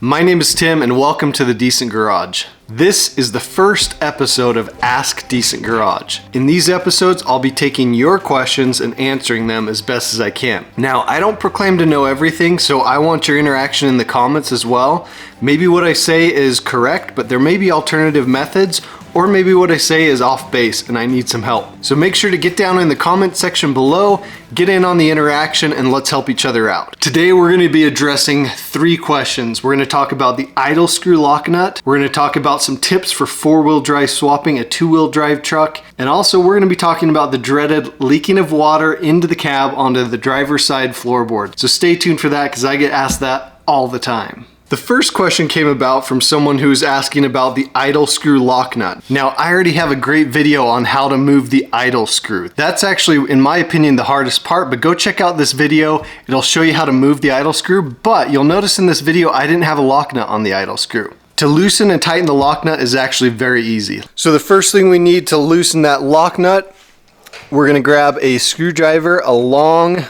My name is Tim and welcome to The Decent Garage. This is the first episode of Ask Decent Garage. In these episodes, I'll be taking your questions and answering them as best as I can. Now, I don't proclaim to know everything, so I want your interaction in the comments as well. Maybe what I say is correct, but there may be alternative methods, or maybe what I say is off base and I need some help. So make sure to get down in the comment section below, get in on the interaction, and let's help each other out. Today we're going to be addressing 3 questions. We're going to talk about the idle screw lock nut. We're going to talk about some tips for 4-wheel drive swapping a 2-wheel drive truck. And also we're going to be talking about the dreaded leaking of water into the cab onto the driver's side floorboard. So stay tuned for that because I get asked that all the time. The first question came about from someone who's asking about the idle screw lock nut. Now, I already have a great video on how to move the idle screw. That's actually, in my opinion, the hardest part, but go check out this video. It'll show you how to move the idle screw, but you'll notice in this video, I didn't have a lock nut on the idle screw. To loosen and tighten the lock nut is actually very easy. So the first thing we need to loosen that lock nut, we're gonna grab a screwdriver, a long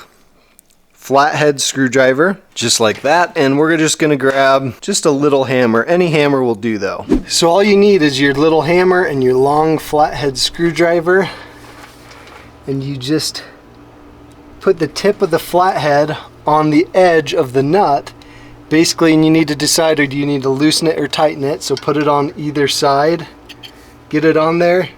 flathead screwdriver, just like that, and we're just gonna grab just a little hammer. Any hammer will do though. So all you need is your little hammer and your long flathead screwdriver, and you just put the tip of the flathead on the edge of the nut, basically, and you need to decide, or do you need to loosen it or tighten it. So put it on either side, get it on there,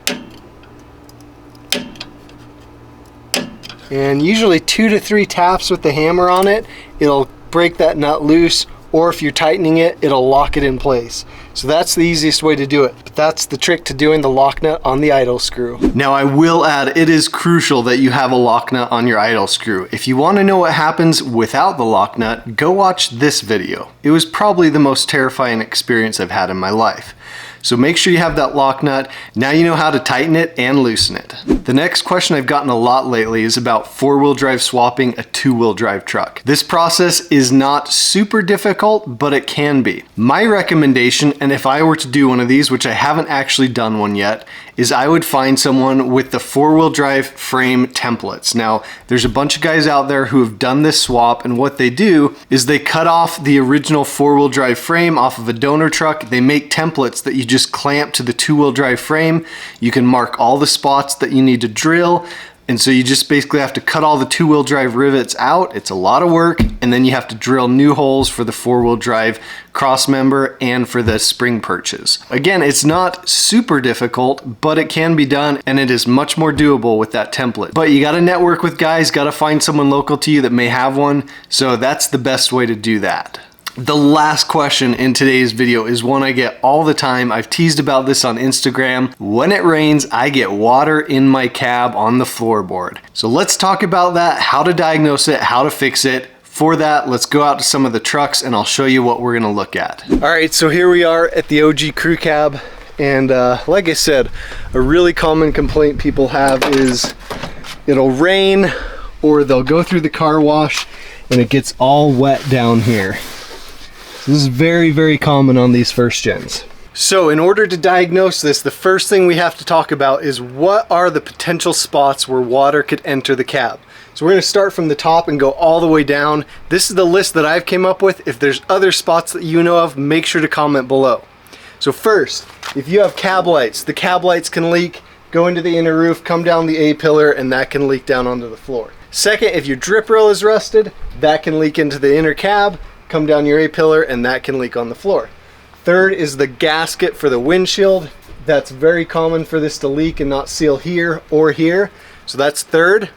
and usually 2 to 3 taps with the hammer on it, it'll break that nut loose, or if you're tightening it, it'll lock it in place. So that's the easiest way to do it. But that's the trick to doing the lock nut on the idle screw. Now I will add, it is crucial that you have a lock nut on your idle screw. If you want to know what happens without the lock nut, go watch this video. It was probably the most terrifying experience I've had in my life. So make sure you have that lock nut. Now you know how to tighten it and loosen it. The next question I've gotten a lot lately is about 4-wheel drive swapping a 2-wheel drive truck. This process is not super difficult, but it can be. My recommendation, and if I were to do one of these, which I haven't actually done one yet, is I would find someone with the 4-wheel drive frame templates. Now, there's a bunch of guys out there who have done this swap, and what they do is they cut off the original 4-wheel drive frame off of a donor truck. They make templates that you just clamp to the 2-wheel drive frame. You can mark all the spots that you need to drill, and so you just basically have to cut all the 2-wheel drive rivets out. It's a lot of work, and then you have to drill new holes for the 4-wheel drive cross member and for the spring perches. Again, it's not super difficult, but it can be done, and it is much more doable with that template. But you gotta network with guys, gotta find someone local to you that may have one, so that's the best way to do that. The last question in today's video is one I get all the time. I've teased about this on Instagram. When it rains, I get water in my cab on the floorboard. So let's talk about that, how to diagnose it, how to fix it. For that, let's go out to some of the trucks and I'll show you what we're gonna look at. All right, so here we are at the OG crew cab. And like I said, a really common complaint people have is it'll rain or they'll go through the car wash and it gets all wet down here. This is very, very common on these first gens. So in order to diagnose this, the first thing we have to talk about is what are the potential spots where water could enter the cab. So we're gonna start from the top and go all the way down. This is the list that I've came up with. If there's other spots that you know of, make sure to comment below. So first, if you have cab lights, the cab lights can leak, go into the inner roof, come down the A-pillar, and that can leak down onto the floor. Second, if your drip rail is rusted, that can leak into the inner cab, come down your A-pillar, and that can leak on the floor. Third is the gasket for the windshield. That's very common for this to leak and not seal here or here. So that's third.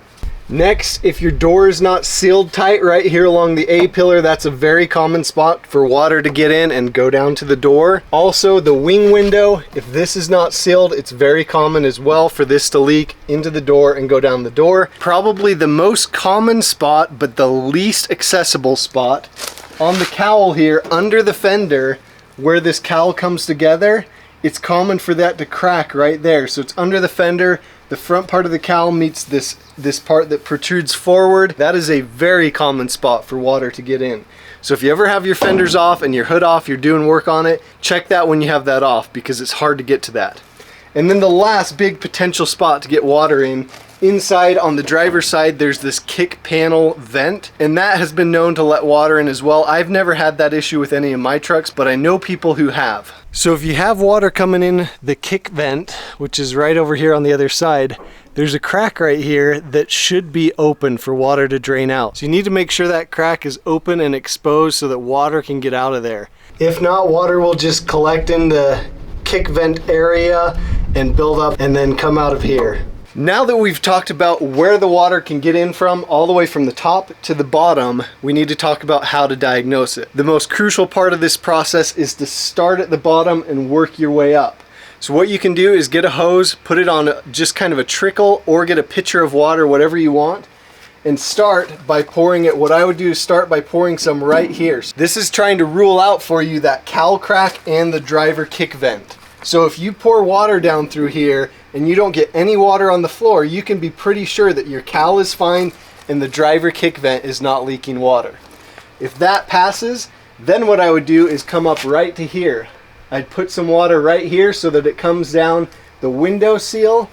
Next, if your door is not sealed tight right here along the A-pillar, that's a very common spot for water to get in and go down to the door. Also, the wing window, if this is not sealed, it's very common as well for this to leak into the door and go down the door. Probably the most common spot, but the least accessible spot, on the cowl here, under the fender, where this cowl comes together, it's common for that to crack right there. So it's under the fender, the front part of the cowl meets this part that protrudes forward. That is a very common spot for water to get in. So if you ever have your fenders off and your hood off, you're doing work on it, check that when you have that off because it's hard to get to that. And then the last big potential spot to get water in Inside on the driver's side, there's this kick panel vent, and that has been known to let water in as well. I've never had that issue with any of my trucks, but I know people who have. So if you have water coming in the kick vent, which is right over here on the other side, there's a crack right here that should be open for water to drain out. So you need to make sure that crack is open and exposed so that water can get out of there. If not, water will just collect in the kick vent area and build up and then come out of here. Now that we've talked about where the water can get in from, all the way from the top to the bottom, we need to talk about how to diagnose it. The most crucial part of this process is to start at the bottom and work your way up. So what you can do is get a hose, put it on just kind of a trickle, or get a pitcher of water, whatever you want, and start by pouring it. What I would do is start by pouring some right here. This is trying to rule out for you that cowl crack and the driver kick vent. So if you pour water down through here and you don't get any water on the floor, you can be pretty sure that your cowl is fine and the driver kick vent is not leaking water. If that passes, then what I would do is come up right to here. I'd put some water right here so that it comes down the window seal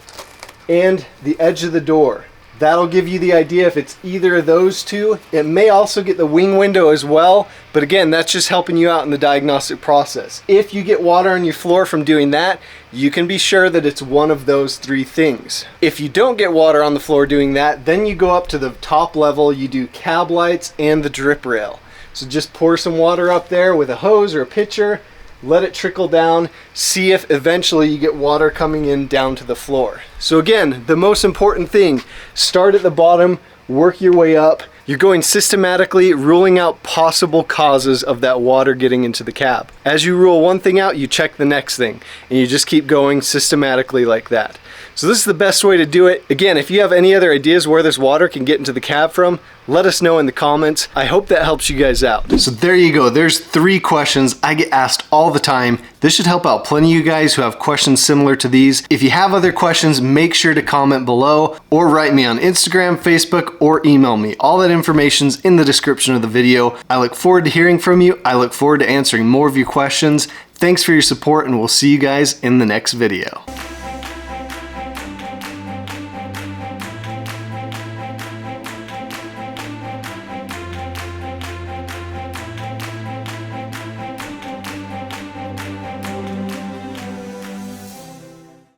and the edge of the door. That'll give you the idea if it's either of those two. It may also get the wing window as well, but again, that's just helping you out in the diagnostic process. If you get water on your floor from doing that, you can be sure that it's one of those three things. If you don't get water on the floor doing that, then you go up to the top level, you do cab lights and the drip rail. So just pour some water up there with a hose or a pitcher, let it trickle down, see if eventually you get water coming in down to the floor. So again, the most important thing, start at the bottom, work your way up. You're going systematically ruling out possible causes of that water getting into the cab. As you rule one thing out, you check the next thing, and you just keep going systematically like that. So this is the best way to do it. Again, if you have any other ideas where this water can get into the cab from, let us know in the comments. I hope that helps you guys out. So there you go. There's 3 questions I get asked all the time. This should help out plenty of you guys who have questions similar to these. If you have other questions, make sure to comment below or write me on Instagram, Facebook, or email me. All that information's in the description of the video. I look forward to hearing from you. I look forward to answering more of your questions. Thanks for your support, and we'll see you guys in the next video.